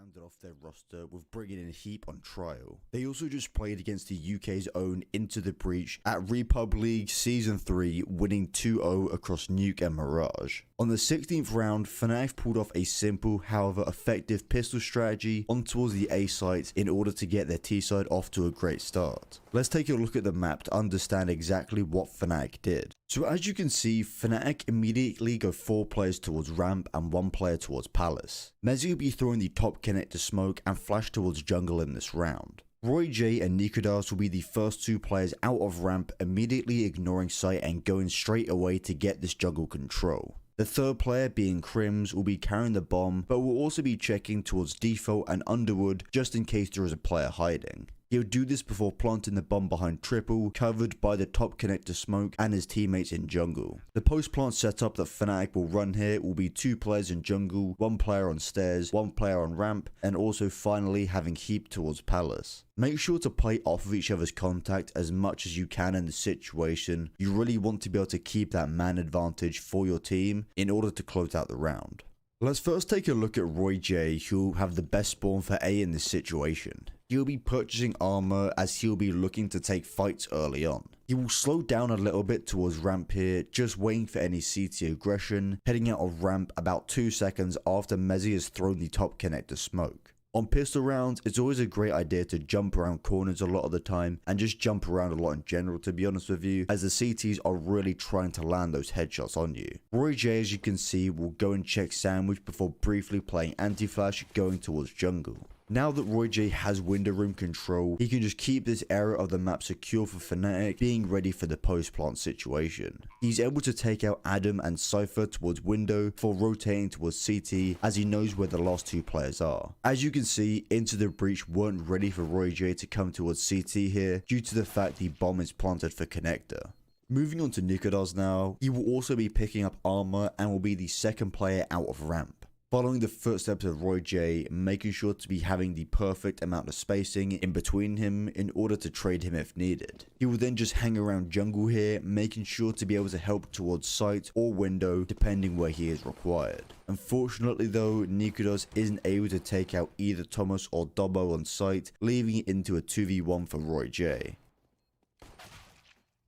rounded off their roster with bringing in Heap on trial. They also just played against the UK's own Into the Breach at Repub League Season 3, winning 2-0 across Nuke and Mirage. On the 16th round, Fnatic pulled off a simple, however effective pistol strategy on towards the A site in order to get their T side off to a great start. Let's take a look at the map to understand exactly what Fnatic did. So as you can see, Fnatic immediately go 4 players towards ramp and 1 player towards palace. Mezzi will be throwing the top connector smoke and flash towards jungle in this round. Roy J and Nikodas will be the first 2 players out of ramp, immediately ignoring sight and going straight away to get this jungle control. The third player, being Crims, will be carrying the bomb, but will also be checking towards default and underwood just in case there is a player hiding. He'll do this before planting the bomb behind triple, covered by the top connector smoke and his teammates in jungle. The post plant setup that Fnatic will run here will be 2 players in jungle, 1 player on stairs, 1 player on ramp, and also finally having Heap towards palace. Make sure to play off of each other's contact as much as you can in the situation. You really want to be able to keep that man advantage for your team in order to close out the round. Let's first take a look at Roy J, who will have the best spawn for A in this situation. He'll be purchasing armor as he'll be looking to take fights early on. He will slow down a little bit towards ramp here, just waiting for any CT aggression, heading out of ramp about 2 seconds after Mezzi has thrown the top connector smoke. On pistol rounds, it's always a great idea to jump around corners a lot of the time and just jump around a lot in general, to be honest with you, as the CTs are really trying to land those headshots on you. Roy J, as you can see, will go and check sandwich before briefly playing anti-flash going towards jungle. Now that Roy J has window room control, he can just keep this area of the map secure for Fnatic, being ready for the post plant situation. He's able to take out Adam and Cypher towards window before rotating towards CT, as he knows where the last 2 players are. As you can see, Into the Breach weren't ready for Roy J to come towards CT here due to the fact the bomb is planted for connector. Moving on to Nikodas now, he will also be picking up armor and will be the second player out of ramp. Following the footsteps of Roy J, making sure to be having the perfect amount of spacing in between him in order to trade him if needed. He will then just hang around jungle here, making sure to be able to help towards site or window depending where he is required. Unfortunately though, Nikodas isn't able to take out either Thomas or Dobbo on site, leaving it into a 2v1 for Roy J.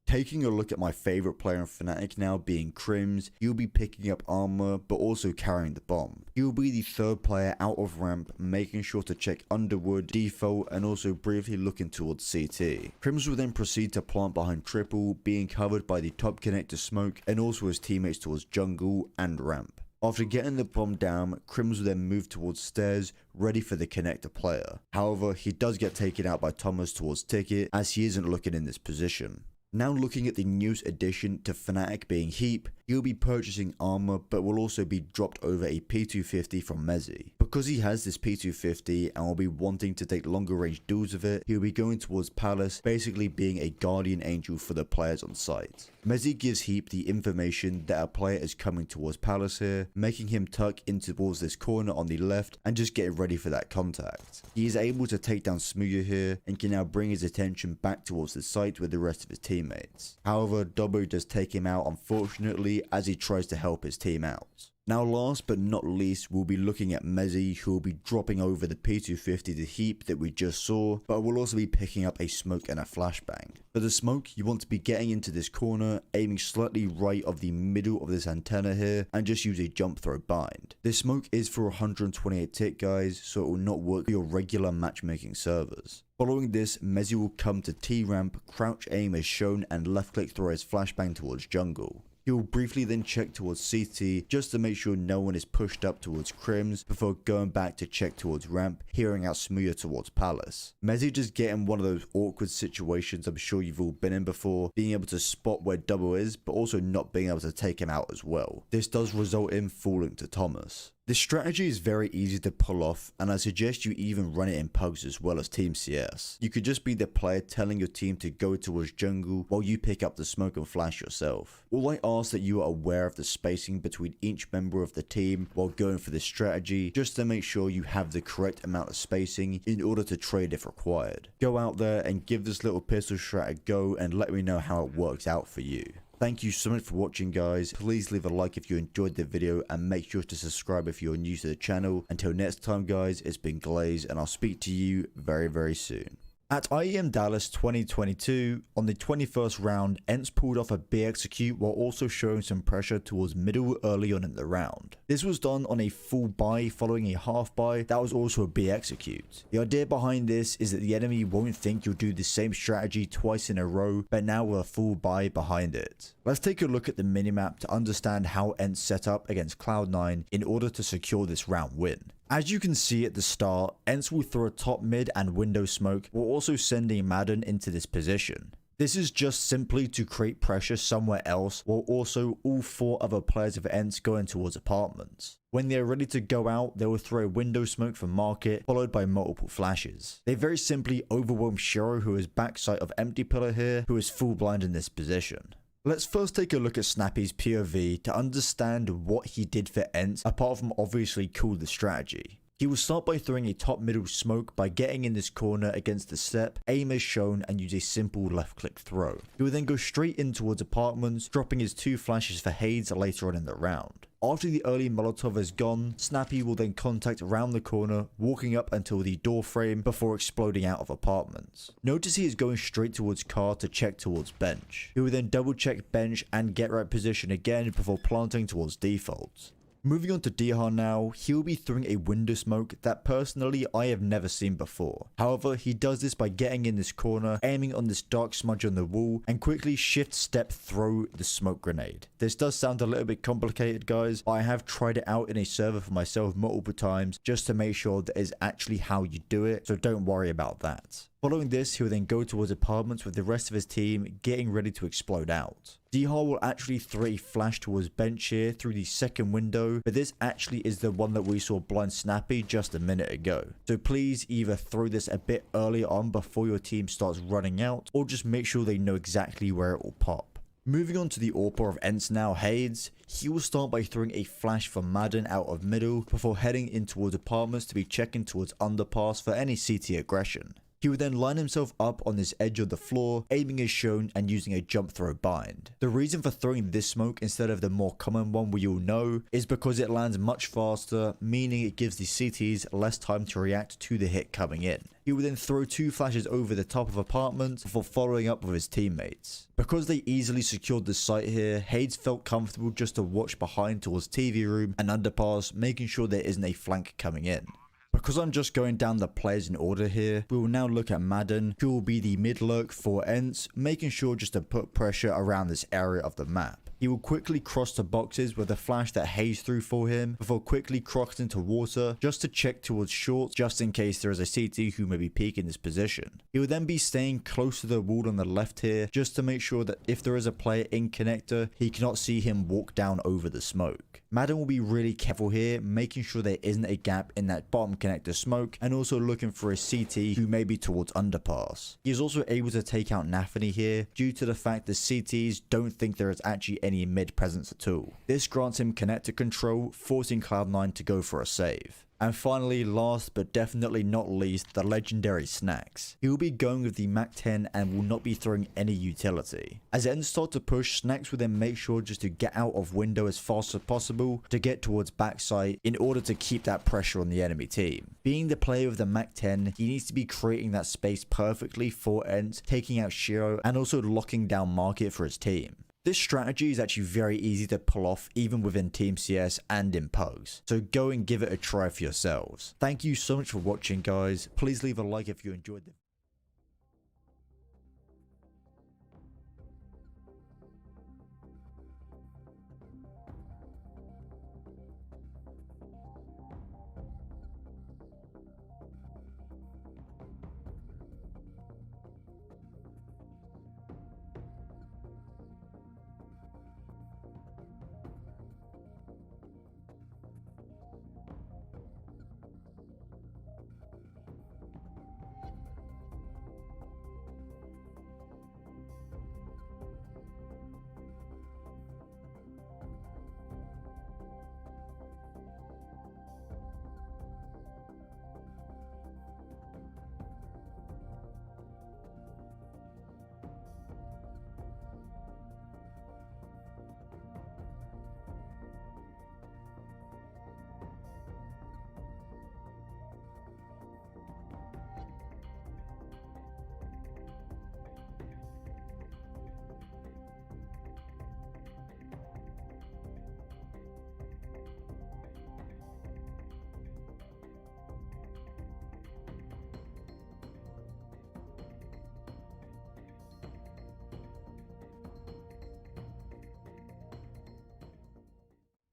Taking a look at my favourite player in Fnatic now, being Crims, he'll be picking up armor but also carrying the bomb. He'll be the third player out of ramp, making sure to check underwood, default, and also briefly looking towards CT. Crims will then proceed to plant behind triple, being covered by the top connector smoke and also his teammates towards jungle and ramp. After getting the bomb down, Crims will then move towards stairs, ready for the connector player. However, he does get taken out by Thomas towards ticket, as he isn't looking in this position. Now looking at the newest addition to Fnatic, being Heap, he'll be purchasing armor but will also be dropped over a P250 from Mezzi. Because he has this P250 and will be wanting to take longer range duels with it, he'll be going towards Palace, basically being a guardian angel for the players on site. Mezzi gives Heap the information that a player is coming towards Palace here, making him tuck in towards this corner on the left and just get ready for that contact. He is able to take down Smooya here and can now bring his attention back towards the site with the rest of his teammates. However, Dobbo does take him out, unfortunately, as he tries to help his team out. Now last but not least, we'll be looking at Mezzi, who will be dropping over the P250 to Heap that we just saw, but will also be picking up a smoke and a flashbang. For the smoke, you want to be getting into this corner, aiming slightly right of the middle of this antenna here, and just use a jump throw bind. This smoke is for 128 tick guys, so it will not work for your regular matchmaking servers. Following this, Mezzi will come to T-ramp, crouch aim as shown, and left click throw his flashbang towards jungle. He will briefly then check towards CT just to make sure no one is pushed up towards Crims before going back to check towards ramp, hearing out Smooya towards Palace. Mezzi just getting one of those awkward situations I'm sure you've all been in before, being able to spot where Double is but also not being able to take him out as well. This does result in falling to Thomas. This strategy is very easy to pull off, and I suggest you even run it in pugs as well as Team CS. You could just be the player telling your team to go towards jungle while you pick up the smoke and flash yourself. All I ask that you are aware of the spacing between each member of the team while going for this strategy, just to make sure you have the correct amount of spacing in order to trade if required. Go out there and give this little pistol strat a go and let me know how it works out for you. Thank you so much for watching, guys. Please leave a like if you enjoyed the video and make sure to subscribe if you're new to the channel. Until next time, guys, it's been Glaze and I'll speak to you very, very soon. At IEM Dallas 2022, on the 21st round, Ents pulled off a B execute while also showing some pressure towards middle early on in the round. This was done on a full buy following a half buy that was also a B execute. The idea behind this is that the enemy won't think you'll do the same strategy twice in a row, but now with a full buy behind it. Let's take a look at the minimap to understand how Ents set up against Cloud9 in order to secure this round win. As you can see at the start, Ents will throw a top mid and window smoke while also sending Madden into this position. This is just simply to create pressure somewhere else while also all 4 other players of Ents going towards apartments. When they are ready to go out, they will throw a window smoke from market followed by multiple flashes. They very simply overwhelm Shiro, who is backside of empty pillar here, who is full blind in this position. Let's first take a look at Snappy's POV to understand what he did for Ents apart from obviously call the strategy. He will start by throwing a top middle smoke by getting in this corner against the step, aim as shown and use a simple left click throw. He will then go straight in towards apartments, dropping his 2 flashes for Hades later on in the round. After the early Molotov is gone, Snappy will then contact around the corner, walking up until the door frame before exploding out of apartments. Notice he is going straight towards car to check towards bench. He will then double check bench and get right position again before planting towards default. Moving on to Dihar now, he will be throwing a window smoke that personally I have never seen before. However, he does this by getting in this corner, aiming on this dark smudge on the wall, and quickly shift step throw the smoke grenade. This does sound a little bit complicated, guys, but I have tried it out in a server for myself multiple times just to make sure that is actually how you do it, so don't worry about that. Following this, he will then go towards apartments with the rest of his team getting ready to explode out. Dihar will actually throw a flash towards bench here through the second window, but this actually is the one that we saw blind Snappy just a minute ago. So please either throw this a bit earlier on before your team starts running out, or just make sure they know exactly where it will pop. Moving on to the AWPer of Ents now, Hades, he will start by throwing a flash from Madden out of middle before heading in towards apartments to be checking towards underpass for any CT aggression. He would then line himself up on this edge of the floor, aiming as shown and using a jump throw bind. The reason for throwing this smoke instead of the more common one we all know is because it lands much faster, meaning it gives the CTs less time to react to the hit coming in. He would then throw 2 flashes over the top of apartments before following up with his teammates. Because they easily secured the site here, Hades felt comfortable just to watch behind towards TV room and underpass, making sure there isn't a flank coming in. Because I'm just going down the players in order here, we will now look at Madden, who will be the mid lurk for Ents, making sure just to put pressure around this area of the map. He will quickly cross the boxes with a flash that Haze threw for him before quickly crossing into water just to check towards short just in case there is a CT who may be peeking this position. He will then be staying close to the wall on the left here just to make sure that if there is a player in connector, he cannot see him walk down over the smoke. Madden will be really careful here, making sure there isn't a gap in that bottom connector smoke and also looking for a CT who may be towards underpass. He is also able to take out Nafany here due to the fact the CTs don't think there is actually any mid presence at all. This grants him connector control, forcing Cloud9 to go for a save. And finally, last but definitely not least, the legendary Snacks. He will be going with the MAC-10 and will not be throwing any utility. As Ents start to push, Snacks will then make sure just to get out of window as fast as possible to get towards backside in order to keep that pressure on the enemy team. Being the player of the MAC-10, he needs to be creating that space perfectly for Ents, taking out Shiro and also locking down market for his team. This strategy is actually very easy to pull off even within Team CS and in Pugs, so go and give it a try for yourselves. Thank you so much for watching, guys. Please leave a like if you enjoyed the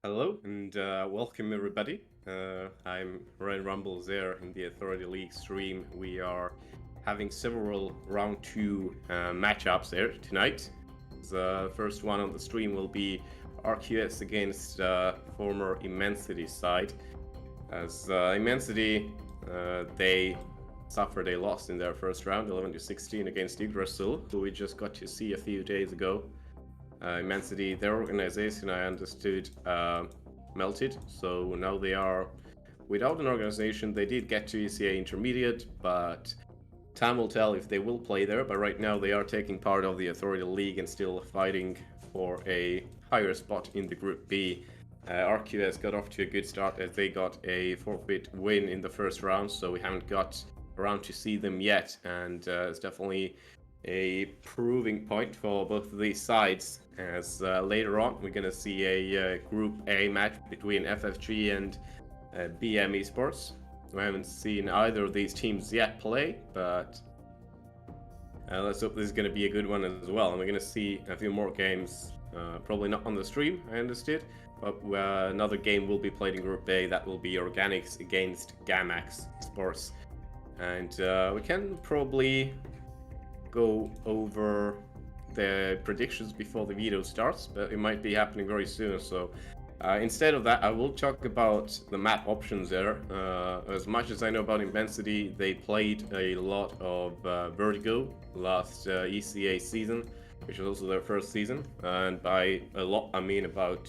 Hello and welcome everybody. I'm Ryan Rumbles there in the Authority League stream. We are having several round 2 matchups there tonight. The first one on the stream will be RQS against former Immensity side. As Immensity, they suffered a loss in their first round, 11-16 against Yggdrasil, who we just got to see a few days ago. Immensity, their organization, I understood, melted, so now they are without an organization. They did get to ECA Intermediate, but time will tell if they will play there. But right now they are taking part of the Authority League and still fighting for a higher spot in the Group B. RQS got off to a good start as they got a forfeit win in the first round, so we haven't got around to see them yet, and it's definitely a proving point for both of these sides, as later on we're going to see a Group A match between FFG and BM Esports. We haven't seen either of these teams yet play, but let's hope this is going to be a good one as well. And we're going to see a few more games, probably not on the stream, I understood, but another game will be played in Group A. That will be Organics against Gamax Sports. And we can probably go over the predictions before the video starts, but it might be happening very soon. So instead of that, I will talk about the map options there. As much as I know about Immensity, they played a lot of Vertigo last ECA season, which was also their first season. And by a lot, I mean about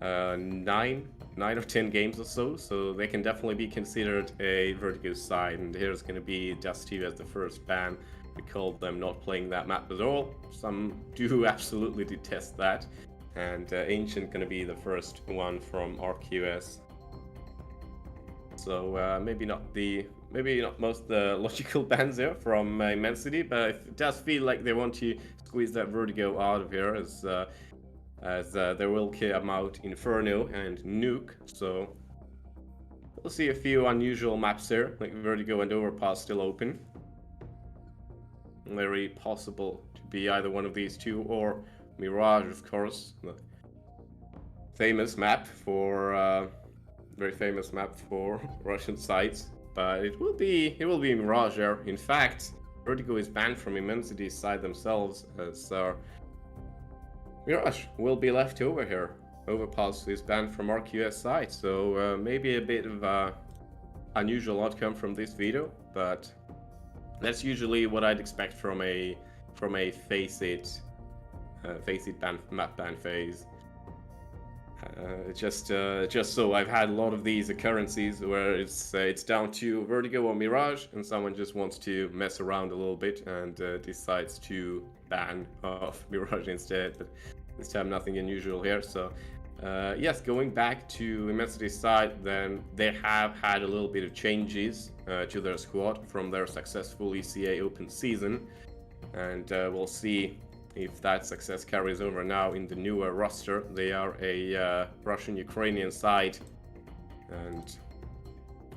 9 or 10 games or so. So they can definitely be considered a Vertigo side. And here's going to be Dust2 as the first ban. We called them not playing that map at all. Some do absolutely detest that. And Ancient gonna be the first one from RQS. So maybe not most the logical bans there from Immensity, but it does feel like they want to squeeze that Vertigo out of here, as there will come out Inferno and Nuke. So we'll see a few unusual maps here, like Vertigo and Overpass still open. Very possible to be either one of these two, or Mirage, of course, the famous map for very famous map for Russian sites. But it will be Mirage there. In fact, Vertigo is banned from Immensity's side themselves, as Mirage will be left over here. Overpass is banned from RQS side, so maybe a bit of a unusual outcome from this video, but that's usually what I'd expect from a face it map ban phase. Just so I've had a lot of these occurrences where it's down to Vertigo or Mirage, and someone just wants to mess around a little bit and decides to ban off Mirage instead. But this time nothing unusual here. So yes, going back to Immensity's side, then they have had a little bit of changes to their squad from their successful ECA Open season, and we'll see if that success carries over now in the newer roster. They are a Russian-Ukrainian side, and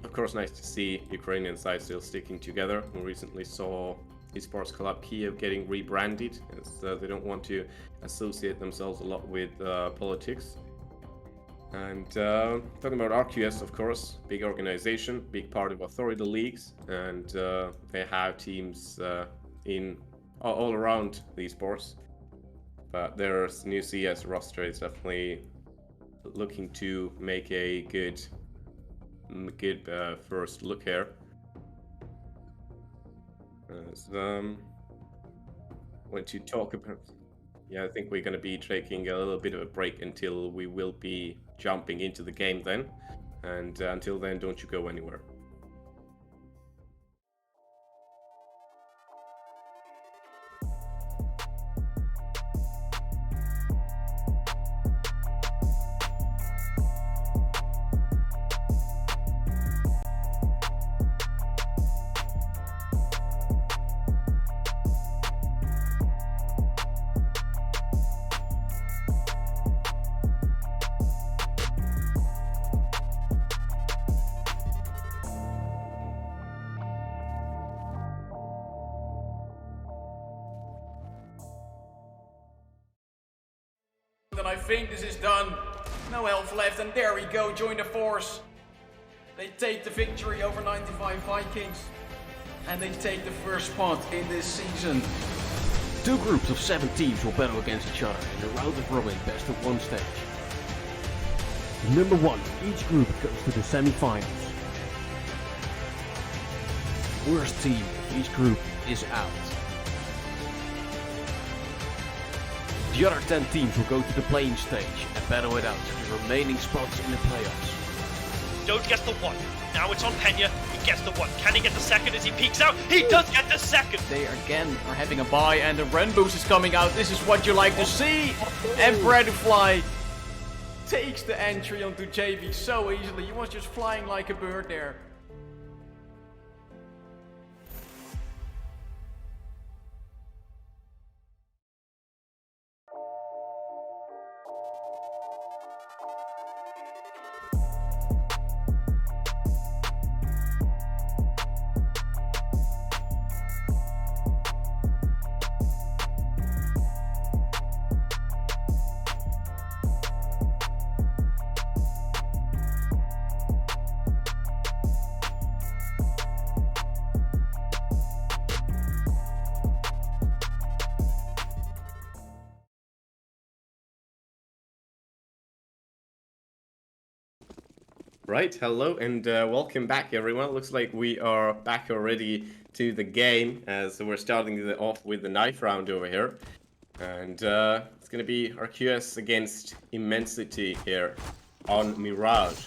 of course nice to see Ukrainian side still sticking together. We recently saw Esports Club Kiev getting rebranded, as they don't want to associate themselves a lot with politics. And talking about RQS, of course, big organization, big part of Authority Leagues, and they have teams in all around the esports. But their new CS roster is definitely looking to make a good first look here. Want to talk about... Yeah, I think we're going to be taking a little bit of a break until we will be jumping into the game then. And until then, don't you go anywhere. And I think this is done. No health left, and there we go, join the force. They take the victory over 95 Vikings. And they take the first spot in this season. 2 groups of 7 teams will battle against each other in a round of robin best of 1 stage. Number 1, each group goes to the semi-finals. Worst team of each group is out. The other 10 teams will go to the playing stage and battle it out for the remaining spots in the playoffs. Don't get the 1. Now it's on Pena. He gets the 1. Can he get the second as he peeks out? He does get the second. They again are having a bye, and the run boost is coming out. This is what you like to see. And Bradfly takes the entry onto JV so easily. He was just flying like a bird there. Right, hello and welcome back everyone. Looks like we are back already to the game as we're starting off with the knife round over here. And it's going to be RQS against Immensity here on Mirage.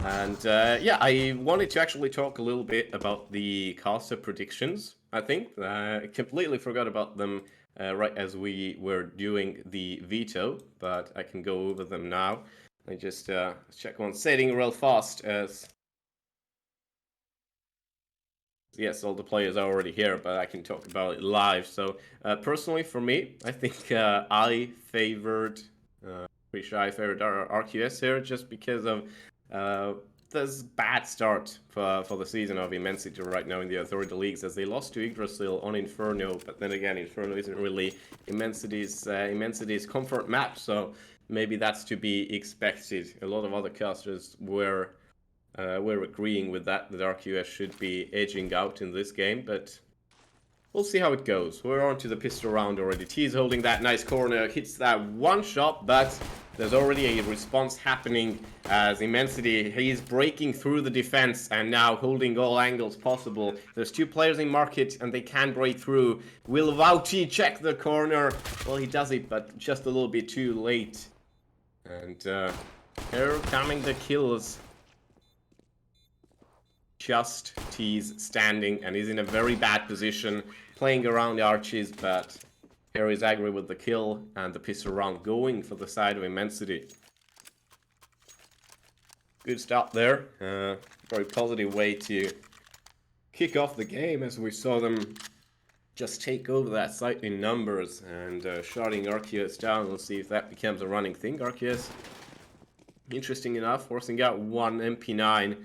And yeah, I wanted to actually talk a little bit about the caster predictions, I think. I completely forgot about them right as we were doing the veto, but I can go over them now. I just check one setting real fast as... Yes, all the players are already here, but I can talk about it live. So personally for me, I think I favored RQS here just because of this bad start for the season of Immensity right now in the Authority Leagues, as they lost to Yggdrasil on Inferno, but then again, Inferno isn't really Immensity's comfort map, so maybe that's to be expected. A lot of other casters were agreeing with that RQS should be edging out in this game, but we'll see how it goes. We're on to the pistol round already. T's holding that nice corner, hits that one shot, but there's already a response happening as Immensity, he's breaking through the defense and now holding all angles possible. There's 2 players in market and they can break through. Will Vauti check the corner? Well, he does it, but just a little bit too late. And here coming the kills. Just T's standing and he's in a very bad position, playing around the arches, but here is Agri with the kill and the pistol round going for the side of Immensity. Good start there. Very positive way to kick off the game as we saw them just take over that site in numbers and shutting RQS down. We'll see if that becomes a running thing. RQS, interesting enough, forcing out 1 MP9.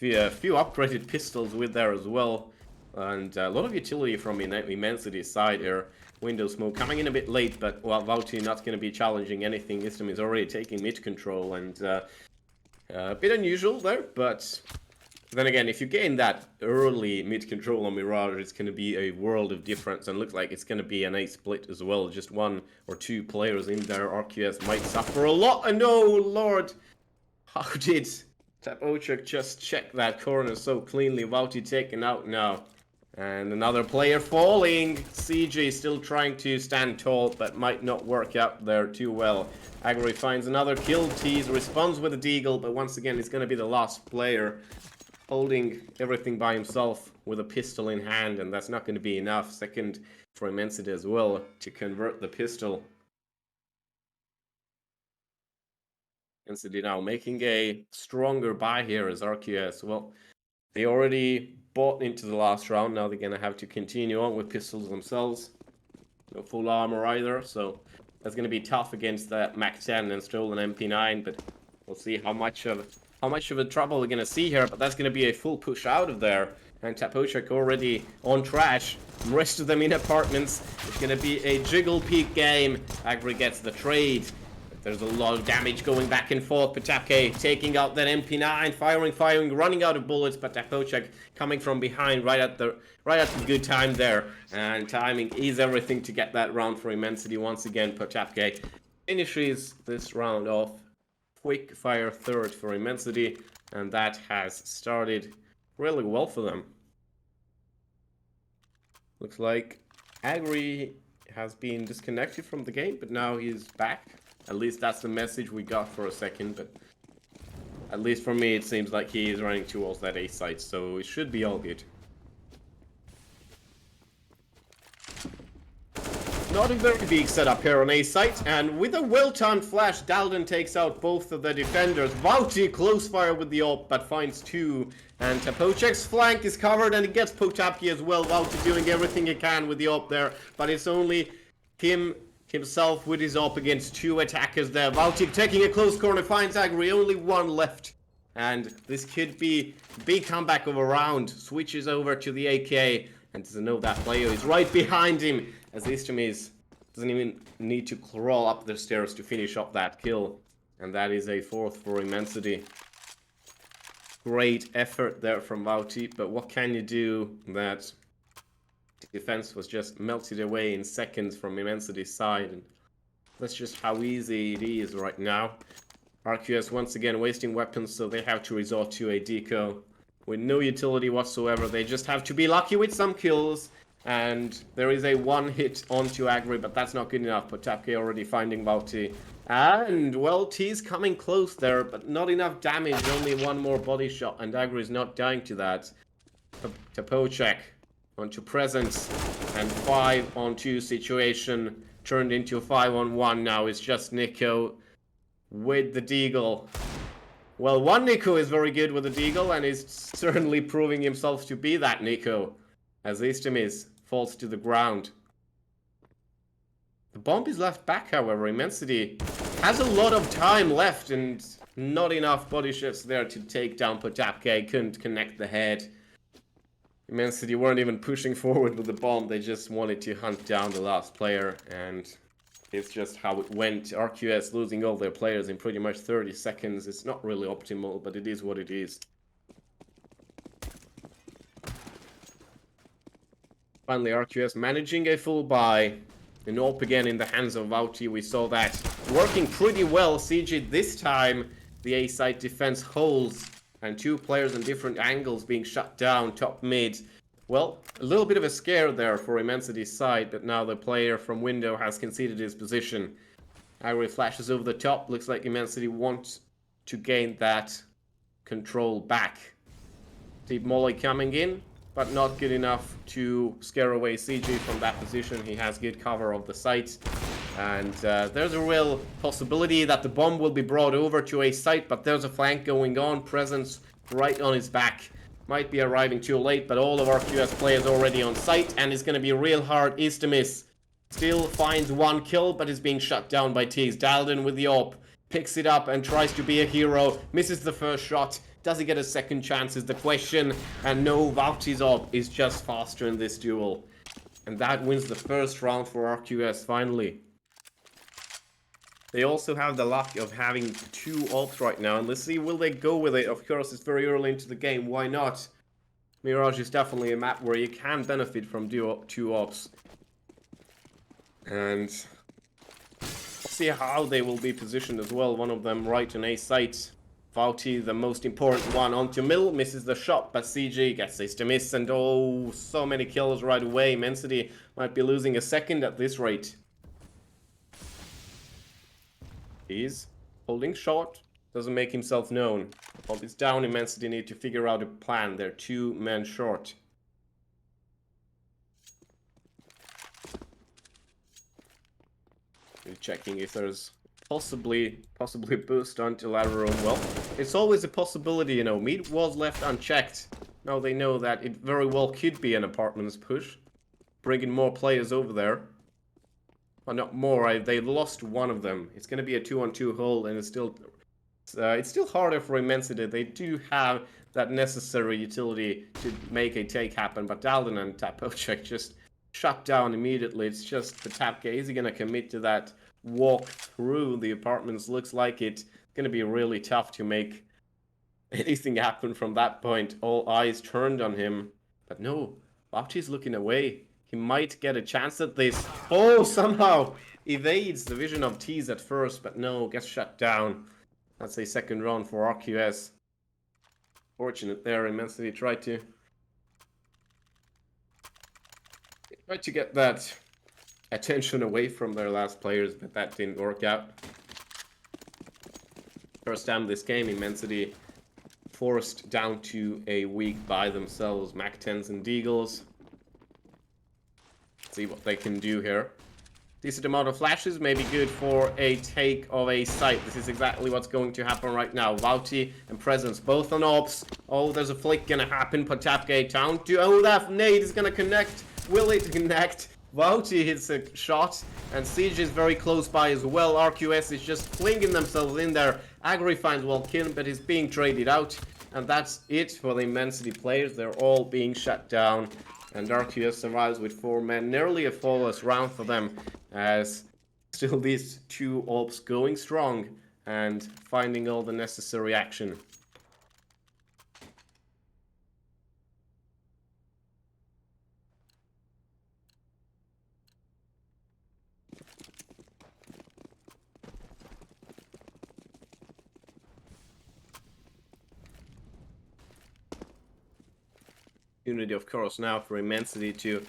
A few upgraded pistols with there as well. And a lot of utility from Immensity's side here. Window smoke coming in a bit late, but well, Vauti not going to be challenging anything. Istam is already taking mid control and a bit unusual there, but then again, if you gain that early mid control on Mirage, it's going to be a world of difference, and looks like it's going to be an 8 split as well. Just 1 or 2 players in there. RQS might suffer a lot. And no, Lord, how did Tapochuk just check that corner so cleanly? Vauti taken out now. And another player falling. CJ still trying to stand tall, but might not work out there too well. Agri finds another kill. Tease responds with a deagle, but once again, he's going to be the last player holding everything by himself with a pistol in hand, and that's not going to be enough. Second for Immensity as well to convert the pistol. Immensity now making a stronger buy here as RQS. Well, they already bought into the last round. Now they're going to have to continue on with pistols themselves. No full armor either, so that's going to be tough against that Mac 10 and stolen MP9, but we'll see how much of a trouble we're going to see here. But that's going to be a full push out of there. And Tapochuk already on trash. The rest of them in apartments. It's going to be a jiggle peak game. Agri gets the trade. There's a lot of damage going back and forth. Patapke taking out that MP9, firing, running out of bullets. But Tapocek coming from behind right at the good time there. And timing is everything to get that round for Immensity. Once again, Patapke finishes this round off. Quick fire third for Immensity. And that has started really well for them. Looks like Agri has been disconnected from the game, but now he's back. At least that's the message we got for a second, but at least for me it seems like he is running towards that A site, so it should be all good. Not a very big setup here on A site, and with a well-timed flash, Dalden takes out both of the defenders. Vauti close fire with the AWP, but finds two, and Tapocek's flank is covered, and he gets Potapki as well. Vauti doing everything he can with the AWP there, but it's only himself with his AWP against two attackers there. Vauti taking a close corner, finds Agri, only one left. And this could be a big comeback of a round. Switches over to the AK, and doesn't know that player is right behind him, as Istamis doesn't even need to crawl up the stairs to finish up that kill. And that is a fourth for Immensity. Great effort there from Vauti, but what can you do? That defense was just melted away in seconds from Immensity's side, and that's just how easy it is right now. RQS once again wasting weapons, so they have to resort to a deco with no utility whatsoever. They just have to be lucky with some kills, and there is a one hit onto Agri, but that's not good enough. Potapke already finding Vauti, and well, T's coming close there, but not enough damage. Only one more body shot, and Agri is not dying to that. Tapocek onto presence, and 5-on-2 situation turned into a 5-on-1 now. It's just Nico with the deagle. Well, one Nico is very good with the deagle, and is certainly proving himself to be that Nico, as Istamis falls to the ground. The bomb is left back, however. Immensity has a lot of time left, and not enough body shots there to take down Potapke. Couldn't connect the head. Immensity weren't even pushing forward with the bomb, they just wanted to hunt down the last player, and it's just how it went. RQS losing all their players in pretty much 30 seconds. It's not really optimal, but it is what it is. Finally, RQS managing a full buy. An AWP again in the hands of Vauti. We saw that working pretty well. CG this time, the A site defense holds, and two players on different angles being shut down, top mid. Well, a little bit of a scare there for Immensity's side, but now the player from window has conceded his position. Agri flashes over the top. Looks like Immensity wants to gain that control back. Deep Molly coming in, but not good enough to scare away CG from that position. He has good cover of the site. And there's a real possibility that the bomb will be brought over to a site, but there's a flank going on. Presence right on his back. Might be arriving too late, but all of our QS players already on site, and it's going to be real hard. Istamis still finds one kill, but is being shut down by Tease. Dalden with the AWP, picks it up and tries to be a hero. Misses the first shot. Does he get a second chance is the question. And no, Vauti's AWP is just faster in this duel. And that wins the first round for RQS finally. They also have the luck of having two AWPs right now, and let's see, will they go with it? Of course, it's very early into the game, why not? Mirage is definitely a map where you can benefit from two AWPs. And see how they will be positioned as well. One of them right on A site. Vauti, the most important one, onto middle, misses the shot, but CG gets this to miss, and oh, so many kills right away. Immensity might be losing a second at this rate. He's holding short, doesn't make himself known. While it's down, Immensity need to figure out a plan. They're 2 men short. We're checking if there's possibly boost onto ladder room. Well, it's always a possibility, you know. Meat was left unchecked. Now they know that it very well could be an apartments push, bringing more players over there. Well, not more. They lost one of them. It's going to be a 2-on-2 hold, and it's still harder for Immensity. They do have that necessary utility to make a take happen, but Dalden and Tapocek just shut down immediately. It's just the Tapke. Is he going to commit to that walk through the apartments. Looks like it's going to be really tough to make anything happen from that point. All eyes turned on him. But no, Bapti's looking away. He might get a chance at this. Oh, somehow evades the vision of Tease at first, but no, gets shut down. That's a second round for RQS. Fortunate there, Immensity tried to get that attention away from their last players, but that didn't work out. First time this game, Immensity forced down to a weak by themselves. Mac 10s and Deagles. See what they can do here. Decent amount of flashes may be good for a take of a site. This is exactly what's going to happen right now. Vouty and Presence both on ops. Oh, there's a flick gonna happen. Potapgate down to... Oh, that nade is gonna connect. Will it connect? Vouty hits a shot. And Siege is very close by as well. RQS is just flinging themselves in there. Agri finds well killed, but is being traded out. And that's it for the Immensity players. They're all being shut down. And RQS survives with 4 men. Nearly a flawless round for them, as still these 2 ops going strong and finding all the necessary action. Unity, of course, now for Immensity to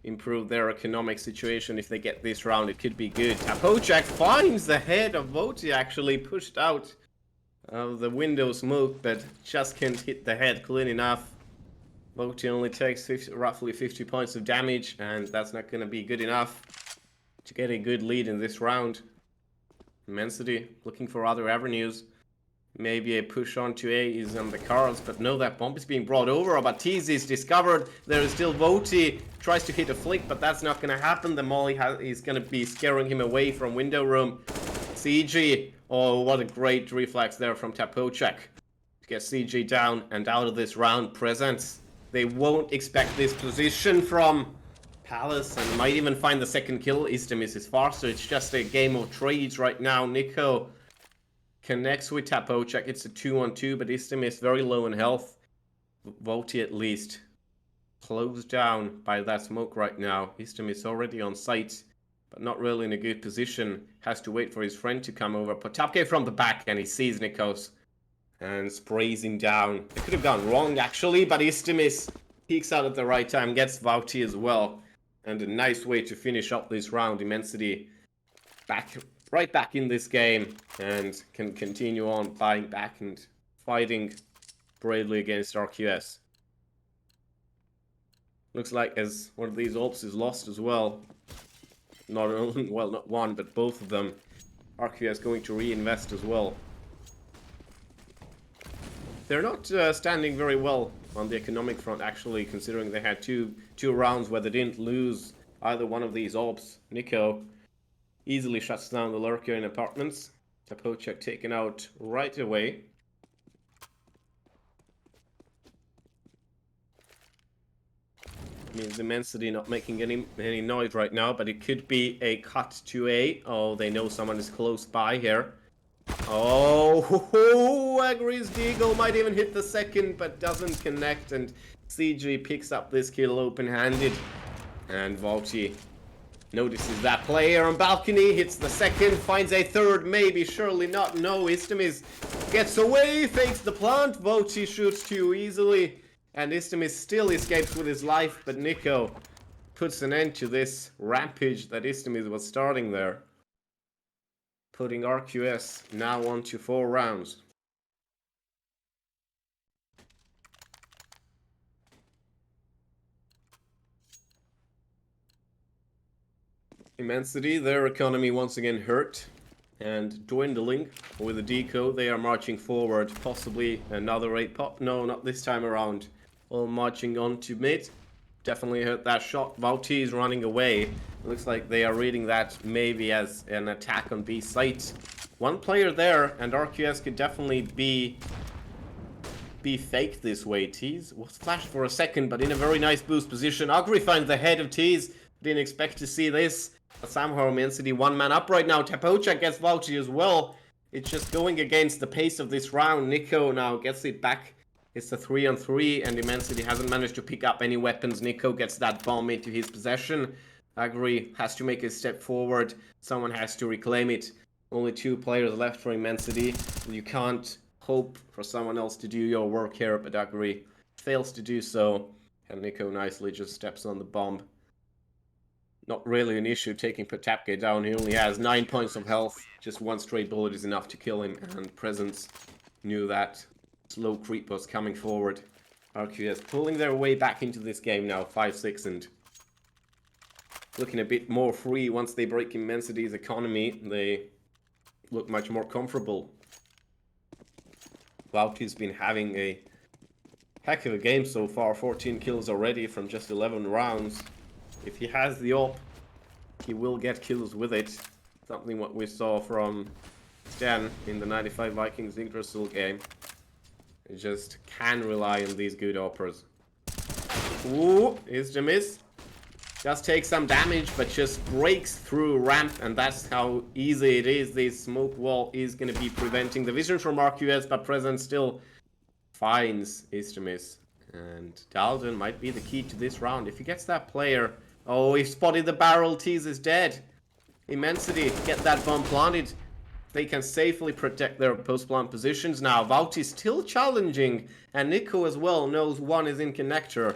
improve their economic situation. If they get this round, it could be good. Tapojak finds the head of Voti, actually pushed out of the window smoke, but just can't hit the head clean enough. Voti only takes roughly 50 points of damage, and that's not going to be good enough to get a good lead in this round. Immensity looking for other avenues. Maybe a push onto A is on the cards, but no, that bomb is being brought over. Abatiz is discovered. There is still Voti. Tries to hit a flick, but that's not going to happen. The molly is going to be scaring him away from window room. CG. Oh, what a great reflex there from Tapojak to get CG down and out of this round. Presence. They won't expect this position from Palace and might even find the second kill. Istemis is faster. It's just a game of trades right now. Nico connects with Tapojak. It's a 2-on-2, but Istemis very low in health. Voti at least closed down by that smoke right now. Istemis already on site, but not really in a good position. Has to wait for his friend to come over. Potapke from the back, and he sees Nikos and sprays him down. It could have gone wrong actually, but Istemis peeks out at the right time, gets Vouty as well. And a nice way to finish up this round. Immensity right back in this game and can continue on fighting back and fighting bravely against RQS. Looks like as one of these ops is lost as well. Not only, well, not one, but both of them. RQS going to reinvest as well. They're not standing very well on the economic front, actually, considering they had two rounds where they didn't lose either one of these ops. Nico easily shuts down the lurker in apartments. Tapojak taken out right away. Means Immensity not making any noise right now, but it could be a cut to A. Oh, they know someone is close by here. Oh, Agri's Deagle might even hit the second, but doesn't connect, and CG picks up this kill open-handed. And Vouty notices that player on balcony, hits the second, finds a third, maybe, surely not, no, Istemis gets away, fakes the plant, Vouty shoots too easily, and Istemis still escapes with his life, but Nico puts an end to this rampage that Istemis was starting there, putting RQS now on to 4 rounds. Immensity, their economy once again hurt and dwindling. With a deco, they are marching forward, possibly another 8 pop. No, not this time around. All marching on to mid. Definitely hurt that shot. Vouty is running away. Looks like they are reading that maybe as an attack on B site. One player there, and RQS could definitely be faked this way. Tease was flashed for a second, but in a very nice boost position. Agri finds the head of Tease. Didn't expect to see this. But somehow Immensity one man up right now. Tapocha gets Vouty as well. It's just going against the pace of this round. Nico now gets it back. It's a 3-on-3 and Immensity hasn't managed to pick up any weapons. Nico gets that bomb into his possession. Agri has to make a step forward. Someone has to reclaim it. Only 2 players left for Immensity. You can't hope for someone else to do your work here, but Agri fails to do so. And Nico nicely just steps on the bomb. Not really an issue taking Potapke down. He only has 9 points of health. Just 1 straight bullet is enough to kill him. And Presence knew that slow creep was coming forward. RQS pulling their way back into this game now. 5-6 and looking a bit more free once they break Immensity's economy. They look much more comfortable. Vouty's been having a heck of a game so far. 14 kills already from just 11 rounds. If he has the op, he will get kills with it. Something what we saw from Stan in the 95 Vikings Yggdrasil game. You just can rely on these good operas. Ooh, is the miss. Just takes some damage, but just breaks through ramp, and that's how easy it is. This smoke wall is going to be preventing the vision from RQS, but Presence still finds Istamis. And Dalden might be the key to this round. If he gets that player... Oh, he spotted the barrel. Tease is dead. Immensity, get that bomb planted. They can safely protect their post-plant positions now. Vouty still challenging, and Nico as well knows one is in connector.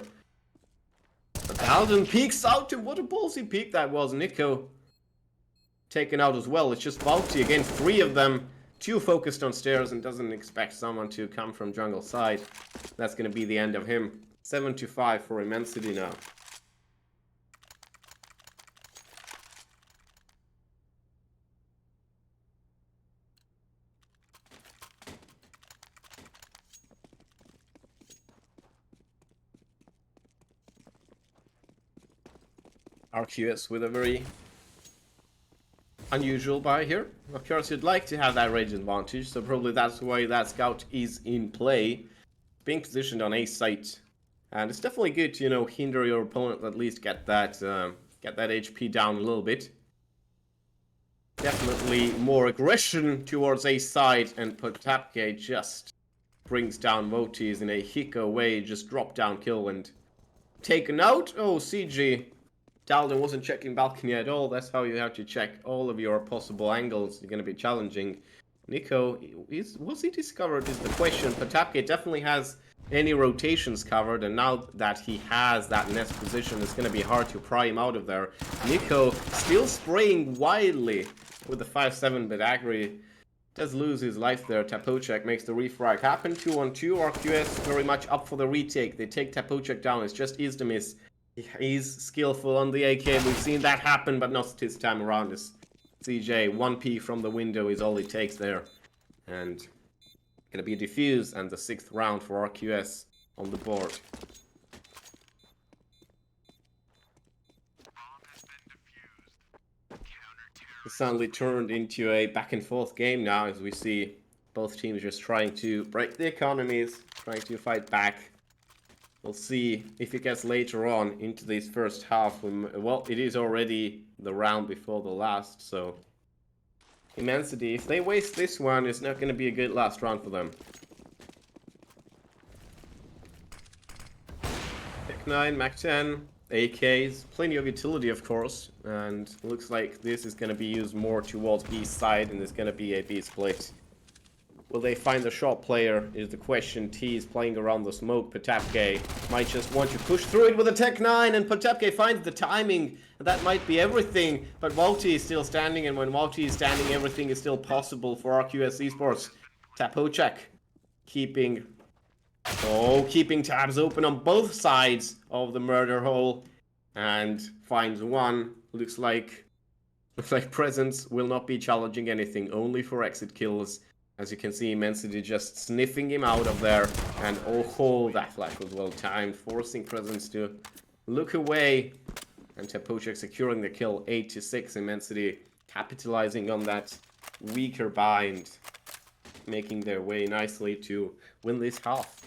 But Dalden peeks out, and what a ballsy peek that was. Nico taken out as well. It's just Vouty against 3 of them. 2 focused on stairs and doesn't expect someone to come from jungle side. That's going to be the end of him. 7-5 for Immensity now. RQS with a very unusual buy here. Of course, you'd like to have that range advantage, so probably that's why that scout is in play. Being positioned on A site, and it's definitely good to, you know, hinder your opponent, at least get that HP down a little bit. Definitely more aggression towards A side, and Potapke just brings down Votis in a Hiko way, just drop down kill and taken out. Oh, CG. Dalden wasn't checking balcony at all. That's how you have to check all of your possible angles. You're going to be challenging. Nico, was he discovered is the question. Potapke definitely has any rotations covered, and now that he has that nest position, it's going to be hard to pry him out of there. Nico still spraying wildly with the 5-7, but Agri does lose his life there. Tapochak makes the refrag happen. 2-on-2. RQS very much up for the retake. They take Tapochak down. It's just Izdemis. He's skillful on the AK. We've seen that happen, but not this time around. It's CJ. 1P from the window is all he takes there. And gonna be a defuse, and the 6th round for RQS on the board. It suddenly turned into a back and forth game now, as we see both teams just trying to break the economies, trying to fight back. We'll see if it gets later on into this first half. Well, it is already the round before the last, so... Immensity, if they waste this one, it's not going to be a good last round for them. Tech 9, Mac 10, AKs, plenty of utility of course, and looks like this is going to be used more towards B side, and there's going to be a B split. Will they find the shot player is the question. T is playing around the smoke. Potapke might just want to push through it with a Tech 9, and Potapke finds the timing. That might be everything, but Walty is still standing, and when Walty is standing, everything is still possible for RQS Esports. Tapochak keeping tabs open on both sides of the murder hole, and finds one. Looks like Presence will not be challenging anything, only for exit kills. As you can see, Immensity just sniffing him out of there. And oh, that flash was well timed, forcing Presence to look away. And Tapochak securing the kill, 8-6. Immensity capitalizing on that weaker bind, making their way nicely to win this half.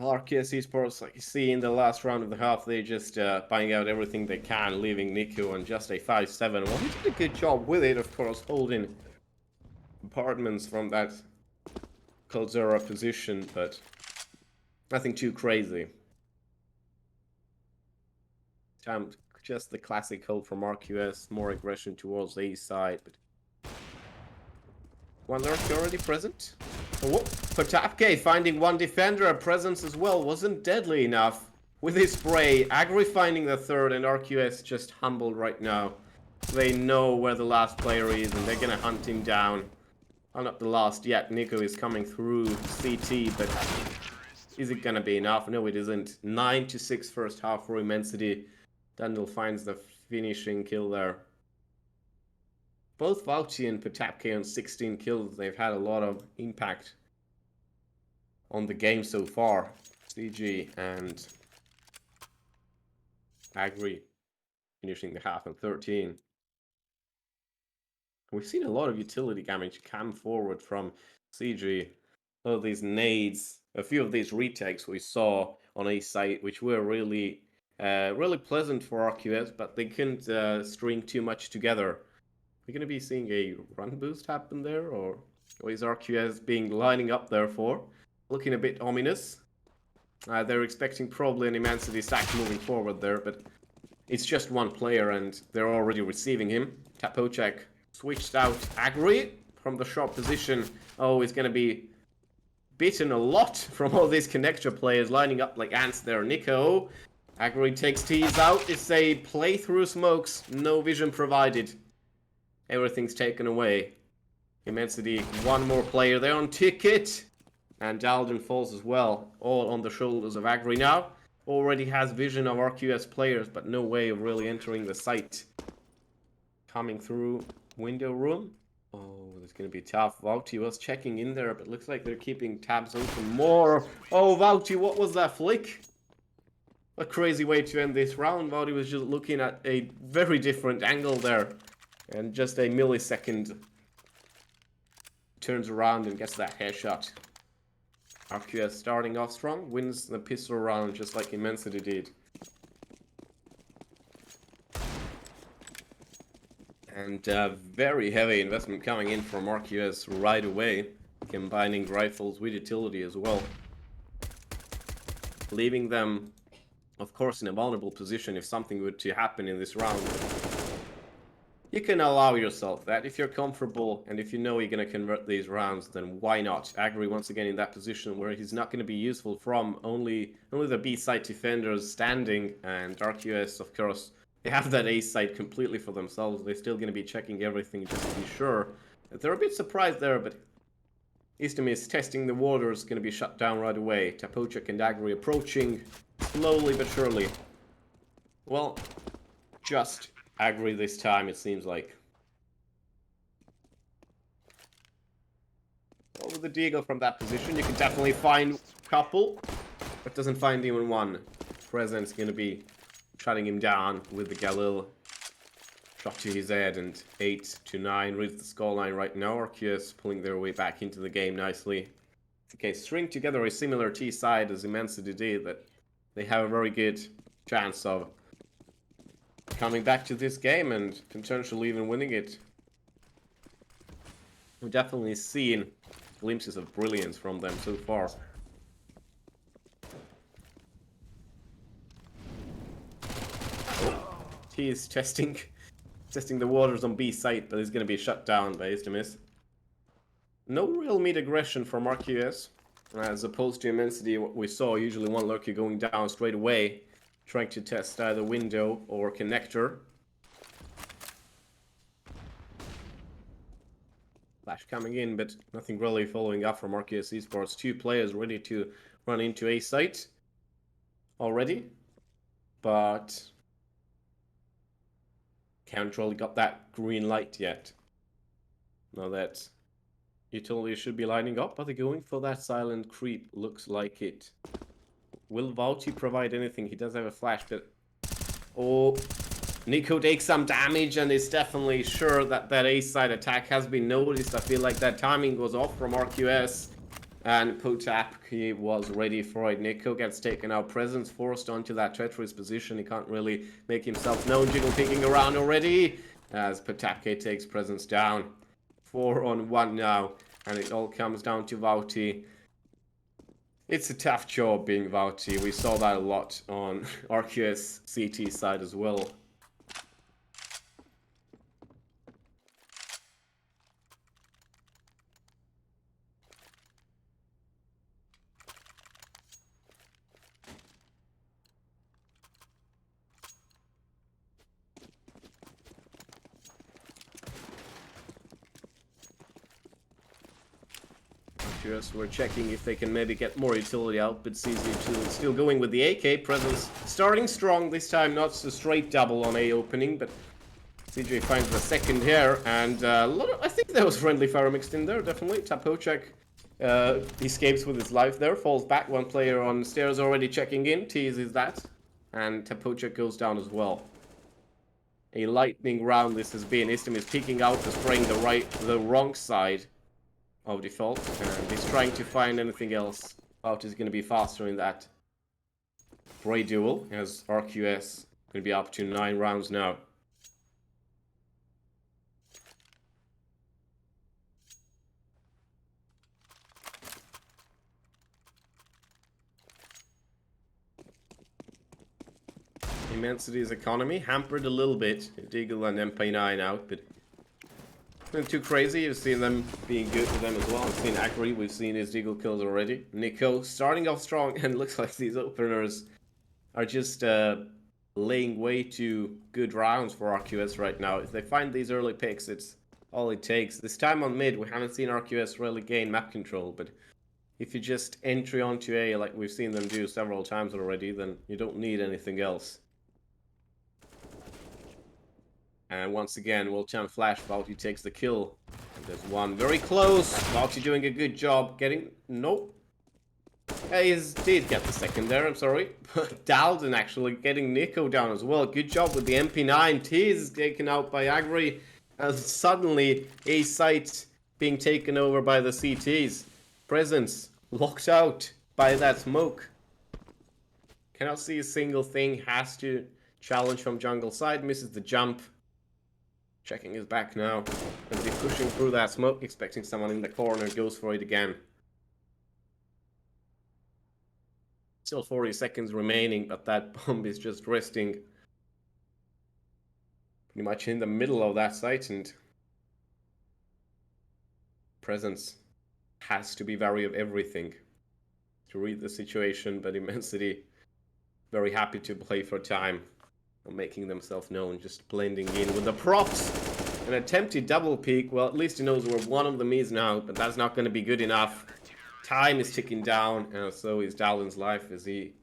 RQS Esports, like you see in the last round of the half, they just buying out everything they can, leaving Nico on just a 5-7. Well, he did a good job with it, of course, holding apartments from that Coldzera position, but nothing too crazy. Just the classic hold from RQS, more aggression towards A side, but one lurk already present. Oh, Potapke finding one defender, a presence as well, wasn't deadly enough with his spray. Agri finding the third, and RQS just humbled right now. They know where the last player is, and they're gonna hunt him down. Oh, not the last yet. Nico is coming through CT, but is it gonna be enough? No, it isn't. 9-6 first half for Immensity. Dundle finds the finishing kill there. Both Vauci and Potapke on 16 kills. They've had a lot of impact on the game so far. CG and Agri finishing the half on 13. We've seen a lot of utility damage come forward from CG. All of these nades, a few of these retakes we saw on A site, which were really pleasant for RQS, but they couldn't string too much together. We're going to be seeing a run boost happen there, or what is RQS being lining up there for? Looking a bit ominous. They're expecting probably an Immensity sack moving forward there, but it's just one player and they're already receiving him. Tapocek switched out Agri from the short position. Oh, he's going to be bitten a lot from all these connector players lining up like ants there. Nico, Agri takes T's out. It's a playthrough smokes, no vision provided. Everything's taken away. Immensity, one more player there on ticket. And Dalden falls as well, all on the shoulders of Agri now. Already has vision of RQS players, but no way of really entering the site. Coming through window room. Oh, it's going to be tough. Vauci was checking in there, but looks like they're keeping tabs open more. Oh, Vauci, what was that flick? A crazy way to end this round. Vauci was just looking at a very different angle there. And just a millisecond turns around and gets that headshot. RQS starting off strong, wins the pistol round just like Immensity did. And very heavy investment coming in from RQS right away, combining rifles with utility as well. Leaving them, of course, in a vulnerable position if something were to happen in this round. You can allow yourself that. If you're comfortable and if you know you're going to convert these rounds, then why not? Agri once again in that position where he's not going to be useful from only the B site defenders standing, and RQS, of course, they have that A site completely for themselves. They're still going to be checking everything just to be sure. They're a bit surprised there, but East testing the waters, going to be shut down right away. Tapocek and Agri approaching slowly but surely. Well, just Agri this time, it seems like. Over the Deagle from that position, you can definitely find a couple, but doesn't find even one. Present's going to be shutting him down with the Galil shot to his head, and 8-9 reads the scoreline right now. RQS pulling their way back into the game nicely. Okay, string together a similar T side as Immensity did, that they have a very good chance of coming back to this game and potentially even winning it. We've definitely seen glimpses of brilliance from them so far. He is testing the waters on B site, but he's going to be shut down by East-Immensity. No real mid aggression from RQS, as opposed to Immensity. What we saw, usually one lurker going down straight away, trying to test either window or connector. Flash coming in, but nothing really following up from RQS Esports. Two players ready to run into A site already, but can't really got that green light yet. Now that utility should be lining up, are they going for that silent creep? Looks like it. Will Vauci provide anything? He does have a flash, but... Oh, Nico takes some damage and is definitely sure that that A-side attack has been noticed. I feel like that timing was off from RQS. And Potap, he was ready for it. Nico gets taken out. Presence forced onto that Tetris position. He can't really make himself known. Jiggle picking around already. As Potapke takes Presence down. 4-on-1 now. And it all comes down to Vauti. It's a tough job being Vauti. We saw that a lot on RQS CT side as well. We're checking if they can maybe get more utility out, but CZ2 is still going with the AK. Presence starting strong this time, not a straight double on A opening, but CJ finds the second here, and I think there was friendly fire mixed in there, definitely. Tapocek escapes with his life there, falls back. One player on stairs already checking in, teases that, and Tapocek goes down as well. A lightning round this has been. Istam is peeking out, spraying the wrong side of default, and he's trying to find anything else. Out is going to be faster in that Bray duel, as RQS going to be up to 9 rounds now. Immensity's economy hampered a little bit. Deagle and MP9 out, but nothing too crazy. You've seen them being good with them as well. We've seen Akri, we've seen his Deagle kills already. Nico starting off strong, and looks like these openers are just laying way too good rounds for RQS right now. If they find these early picks, it's all it takes. This time on mid, we haven't seen RQS really gain map control, but if you just entry onto A like we've seen them do several times already, then you don't need anything else. And once again, Wilchan Flash, Vauti takes the kill. And there's one very close. Vauti doing a good job getting... Nope. He did get the second there, I'm sorry. But Dalden actually getting Nico down as well. Good job with the MP9. Tease is taken out by Agri. And suddenly, A site being taken over by the CTs. Presence locked out by that smoke. Cannot see a single thing. Has to challenge from jungle side. Misses the jump. Checking his back now. As he's pushing through that smoke, expecting someone in the corner, goes for it again. Still 40 seconds remaining, but that bomb is just resting pretty much in the middle of that site, and Presence has to be wary of everything to read the situation, but Immensity very happy to play for time. Making themselves known, just blending in with the props. An attempted double peek. Well, at least he knows where one of them is now, but that's not going to be good enough. Time is ticking down, and so is Dallin's life as he...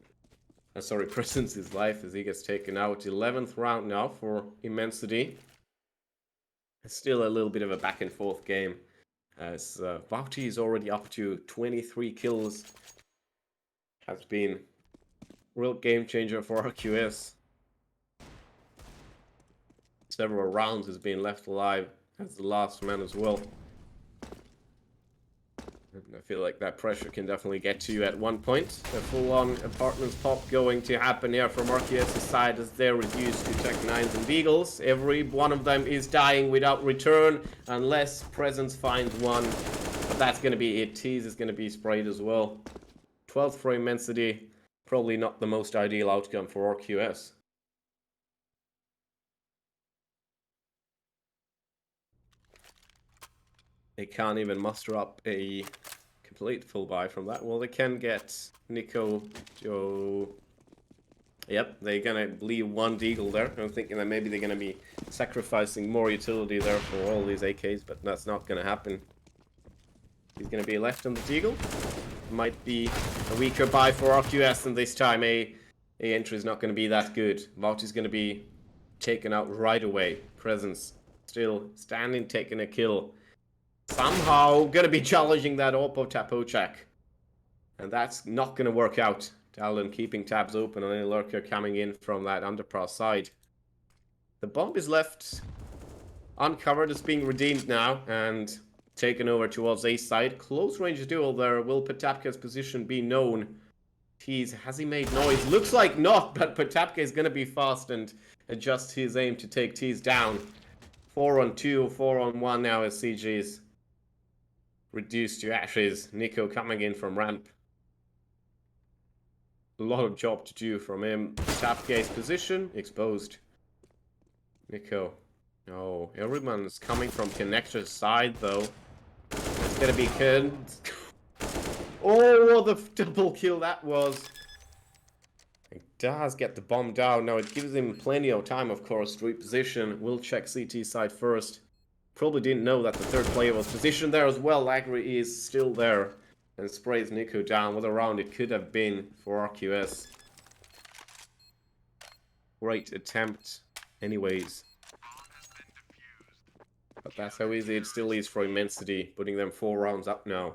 Presence's life as he gets taken out. 11th round now for Immensity. It's still a little bit of a back and forth game, as Vauti is already up to 23 kills. Has been a real game changer for RQS. Several rounds has been left alive as the last man as well. And I feel like that pressure can definitely get to you at one point. A full-on apartments pop going to happen here from RQS's side as they're reduced to Tech 9s and Beagles. Every one of them is dying without return unless Presence finds one. But that's going to be it. Tease is going to be sprayed as well. 12th for Immensity. Probably not the most ideal outcome for RQS. They can't even muster up a complete full buy from that. Well, they can get Nico, Joe. Yep, they're gonna leave one Deagle there. I'm thinking that maybe they're gonna be sacrificing more utility there for all these AKs, but that's not gonna happen. He's gonna be left on the Deagle. Might be a weaker buy for RQS, and this time A entry is not gonna be that good. Vauti's gonna be taken out right away. Presence still standing, taking a kill. Somehow gonna be challenging that Oppo Tapocek. And that's not gonna work out. Talon keeping tabs open on any lurker coming in from that underpass side. The bomb is left uncovered. It's being redeemed now, and taken over towards A side. Close range duel there. Will Potapka's position be known? Tease, has he made noise? Looks like not, but Potapka is going to be fast and adjust his aim to take Tease down. 4-on-2, 4-on-1 now as CG is reduced to ashes. Nico coming in from ramp. A lot of job to do from him. Potapka's position exposed. Nico. No, everyone's coming from connector's side though. It's gonna be good. Oh, what the double kill that was. He does get the bomb down. Now it gives him plenty of time, of course, to reposition. We'll check CT side first. Probably didn't know that the third player was positioned there as well. Agri is still there and sprays Nico down. What a round it could have been for RQS. Great attempt anyways. But that's how easy it still is for Immensity, putting them 4 rounds up now.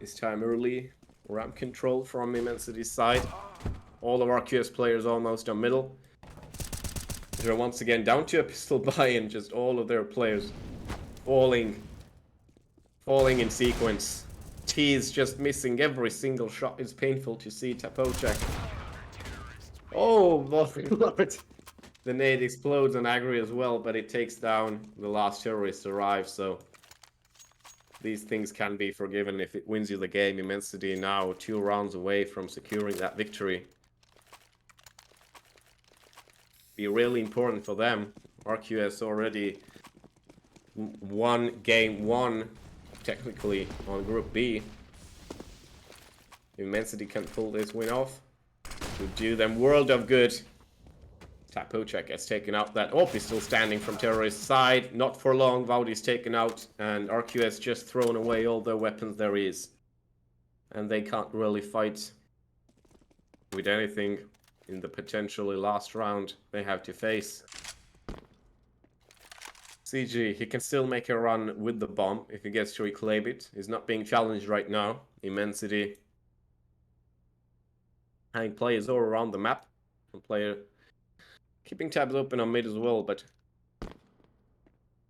This time early, ramp control from Immensity's side. All of our RQS players almost on middle. They're once again down to a pistol buy-in, just all of their players falling in sequence. T is just missing every single shot. It's painful to see. Tapocek. Oh, Lord. The nade explodes on Agri as well, but it takes down the last terrorist arrive, so these things can be forgiven if it wins you the game. Immensity now 2 rounds away from securing that victory. Be really important for them. RQS already won game 1, technically, on Group B. Immensity can pull this win off. Would do them world of good. Tapocek gets taken out. That AWP is still standing from terrorist side. Not for long. Vaudi's taken out. And RQS just thrown away all the weapons there is. And they can't really fight with anything in the potentially last round they have to face. CG, he can still make a run with the bomb if he gets to reclaim it. He's not being challenged right now. Immensity having players all around the map. And player keeping tabs open on mid as well, but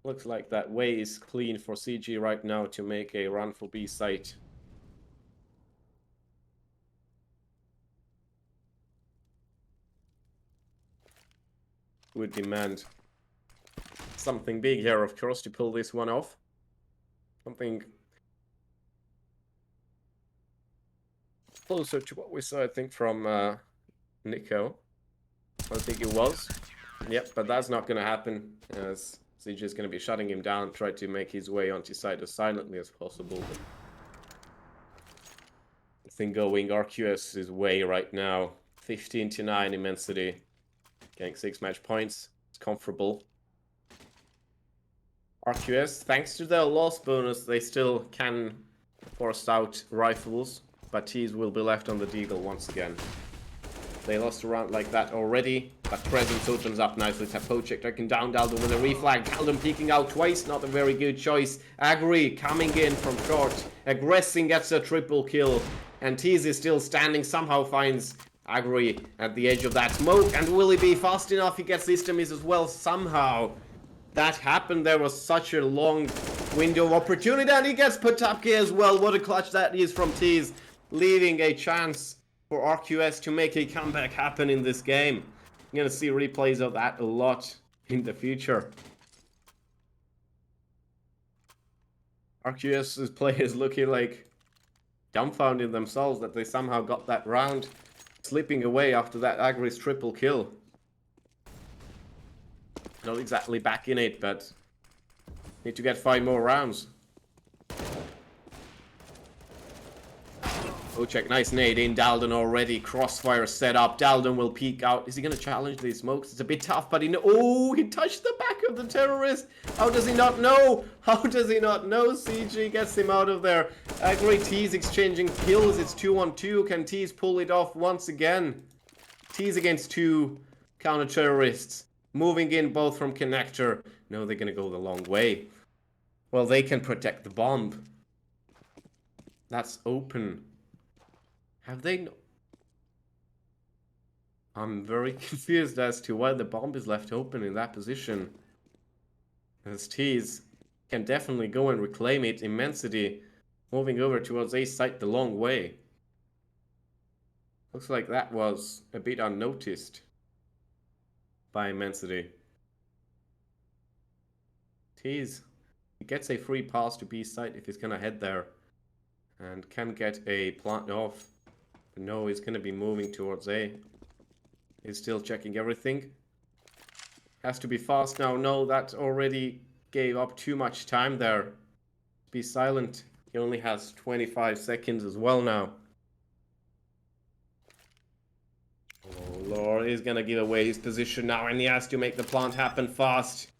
looks like that way is clean for CG right now to make a run for B site. Would demand something big here, of course, to pull this one off. Something closer to what we saw, I think, from Nico. I think it was. Yep, but that's not going to happen, as CG is going to be shutting him down, try to make his way onto site as silently as possible. The thing going RQS's way right now. 15-9 Immensity. Getting 6 match points. It's comfortable. RQS, thanks to their loss bonus, they still can force out rifles, but T's will be left on the deagle once again. They lost a round like that already, but Presence opens up nicely. Tapocek taking down Dalden with a reflag. Dalden peeking out twice, not a very good choice. Agri coming in from short. Aggressing gets a triple kill. And Tease is still standing, somehow finds Agri at the edge of that smoke. And will he be fast enough? He gets Istamis as well somehow. That happened. There was such a long window of opportunity, and he gets Potapka as well. What a clutch that is from Tease, leaving a chance for RQS to make a comeback happen in this game. You're going to see replays of that a lot in the future. RQS's players looking like dumbfounded themselves that they somehow got that round, slipping away after that Agri's triple kill. Not exactly back in it, but need to get 5 more rounds. Ocek, nice nade in. Dalden already. Crossfire set up. Dalden will peek out. Is he going to challenge these smokes? It's a bit tough, but oh, he touched the back of the terrorist. How does he not know? How does he not know? CG gets him out of there. Agri Tease exchanging kills. It's 2-on-2. Can Tease pull it off once again? T's against 2 counter-terrorists. Moving in both from connector. No, they're gonna go the long way. Well, they can protect the bomb. That's open. Have they... I'm very confused as to why the bomb is left open in that position. As T's can definitely go and reclaim it. Immensity moving over towards A site the long way. Looks like that was a bit unnoticed by Immensity. T's, he gets a free pass to B site if he's gonna head there. And can get a plant off. But no, he's gonna be moving towards A. He's still checking everything. Has to be fast now. No, that already gave up too much time there. Be silent. He only has 25 seconds as well now. Oh Lord, he's gonna give away his position now and he has to make the plant happen fast.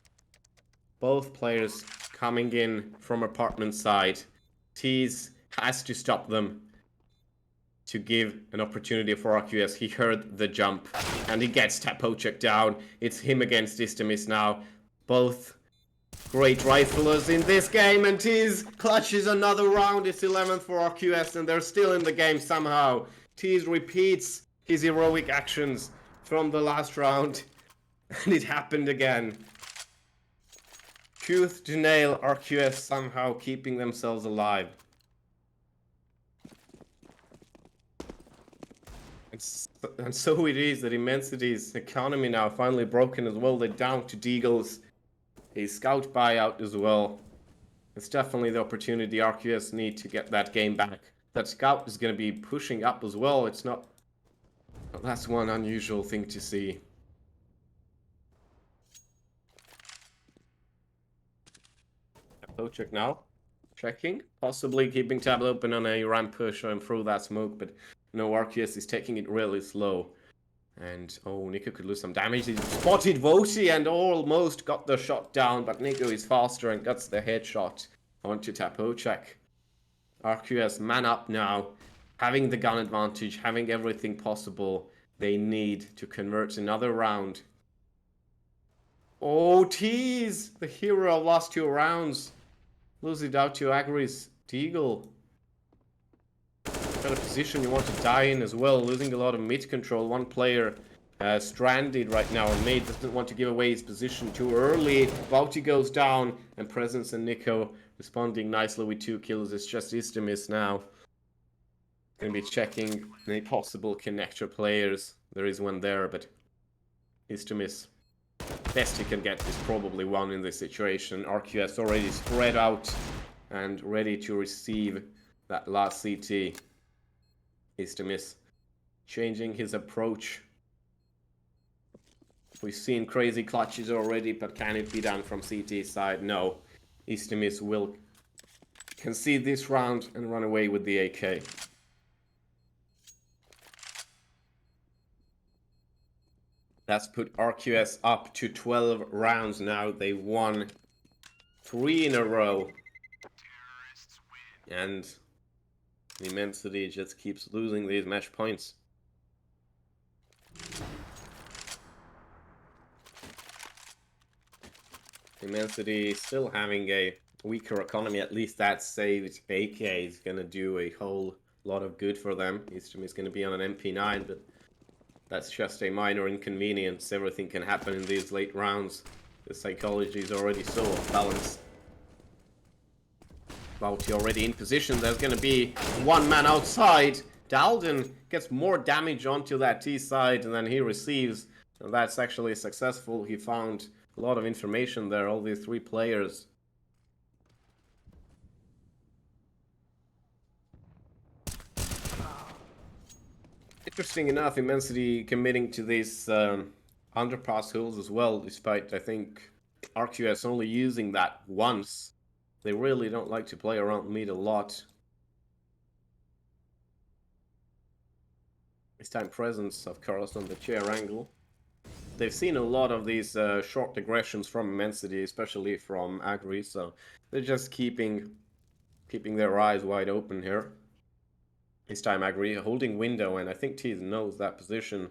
Both players coming in from apartment side. Tease has to stop them to give an opportunity for RQS. He heard the jump and he gets Tapocek down. It's him against Istamis now. Both great riflers in this game, and Tease clutches another round. It's 11th for RQS and they're still in the game somehow. Tease repeats his heroic actions from the last round and it happened again. Tooth to nail, RQS somehow keeping themselves alive. And so it is that Immensity's economy now finally broken as well. They're down to Deagle's a scout buyout as well. It's definitely the opportunity RQS need to get that game back. That scout is going to be pushing up as well. It's not... That's one unusual thing to see. Check now. Checking. Possibly keeping tab open on a ramp push and through that smoke, but no, RQS is taking it really slow. And, oh, Nico could lose some damage. He spotted Voti and almost got the shot down, but Nico is faster and gets the headshot onto Tapocek. RQS man up now, having the gun advantage, having everything possible. They need to convert another round. Oh, Tease! The hero of last 2 rounds. Lose it out to Agri's Deagle. Got a position you want to die in as well, losing a lot of mid control. One player stranded right now on mid, doesn't want to give away his position too early. Vouty goes down, and Presence and Nico responding nicely with 2 kills. It's just Istamis now. Gonna be checking any possible connector players. There is one there, but Istamis, best he can get is probably 1 in this situation. RQS already spread out and ready to receive that last CT. Istamis changing his approach. We've seen crazy clutches already, but can it be done from CT side? No. Istamis will concede this round and run away with the AK. That's put RQS up to 12 rounds now. They won 3 in a row. And Immensity just keeps losing these match points. Immensity still having a weaker economy. At least that saved AK is going to do a whole lot of good for them. Eastern is going to be on an MP9, but that's just a minor inconvenience. Everything can happen in these late rounds. The psychology is already so off balance. Vouty already in position. There's going to be 1 man outside. Dalden gets more damage onto that T side and then he receives. And that's actually successful. He found a lot of information there, all these 3 players. Interesting enough, Immensity committing to these underpass holes as well, despite, I think, RQS only using that once. They really don't like to play around mid a lot. This time Presence, of course, on the chair angle. They've seen a lot of these short aggressions from Immensity, especially from Agri, so they're just keeping their eyes wide open here. This time Agri holding window, and I think Tease knows that position.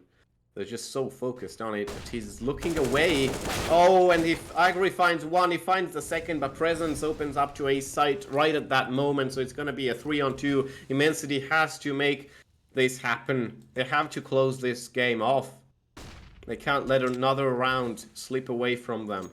They're just so focused on it, but he's looking away. Oh, and if Agri finds one, he finds the second, but Presence opens up to a site right at that moment, so it's gonna be a 3-on-2. Immensity has to make this happen. They have to close this game off. They can't let another round slip away from them.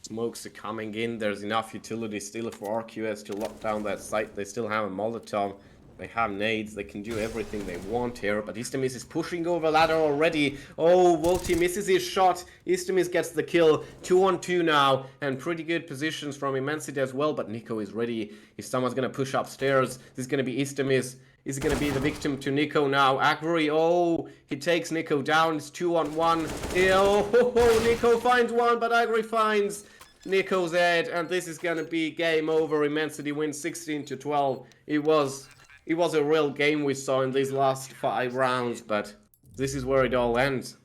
Smokes are coming in. There's enough utility still for RQS to lock down that site. They still have a Molotov. They have nades. They can do everything they want here. But Istamis is pushing over ladder already. Oh, Volti misses his shot. Istamis gets the kill. 2-on-2 now. And pretty good positions from Immensity as well. But Nico is ready. If someone's going to push upstairs, this is going to be Istamis. Is going to be the victim to Nico now. Agri, oh, he takes Nico down. It's 2-on-1. Oh, Nico finds one, but Agri finds Nico's head. And this is going to be game over. Immensity wins 16-12. It was a real game we saw in these last 5 rounds, but this is where it all ends.